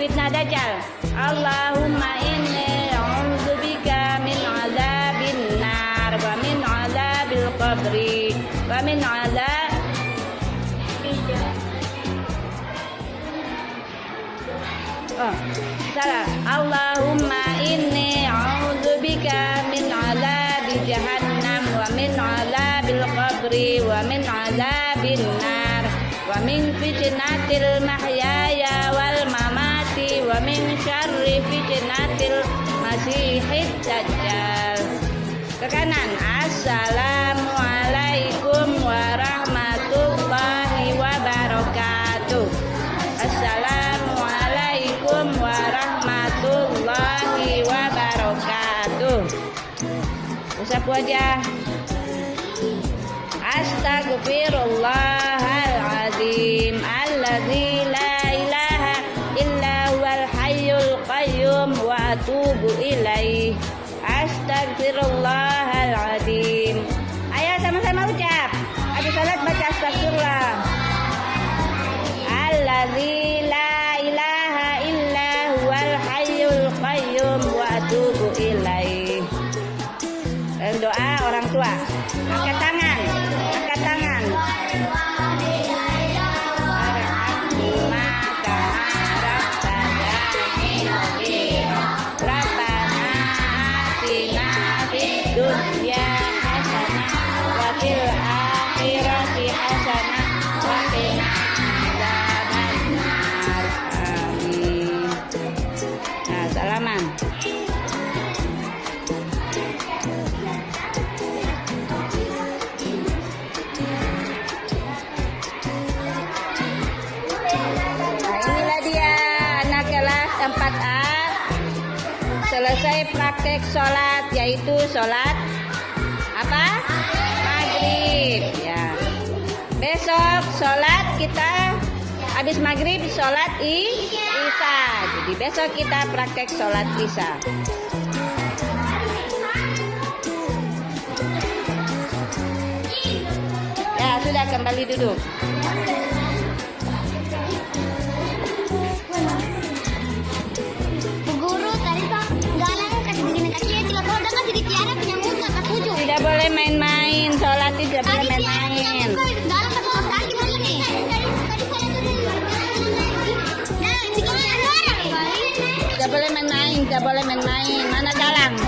fitnah dajjal. Allahumma inni a'udzubika min azabin nar wa min azabil qabri wa min azab salah. Allahumma inni a'udzubika min azabi jahannam wa min azabil qabri wa min azabin nar wa min fitnatil mahyaya wal mamati wa min syarri fitnatil masihid dajjal. Ke kanan. Assalamualaikum warahmatullahi wabarakatuh. Assalamualaikum warahmatullahi wabarakatuh. Usap wajah. Astaghfirullahaladzim alladzi la ilaha illa huwal hayyul qayyum wa atubu ilaih. Astaghfirullahaladzim. Ayo sama-sama ucap. Habis salat baca astagfirullah. Alladzi la ilaha illa huwal hayyul qayyum wa atubu ilaih. Doa orang tua. Angkat tangan. Angkat tangan. Dunya hasanah wa fil akhirati hasanah wa qina adzabannar. Amin. Nah, salaman. Nah, inilah dia anak kelas 4A selesai praktek sholat, yaitu sholat apa? Maghrib ya. Besok sholat kita habis maghrib sholat isya. Jadi besok kita praktek sholat isya. Ya sudah, kembali duduk. Tidak boleh main-main, sholat tidak boleh main-main. Tidak boleh main-main, tidak boleh main-main. Mana Galang?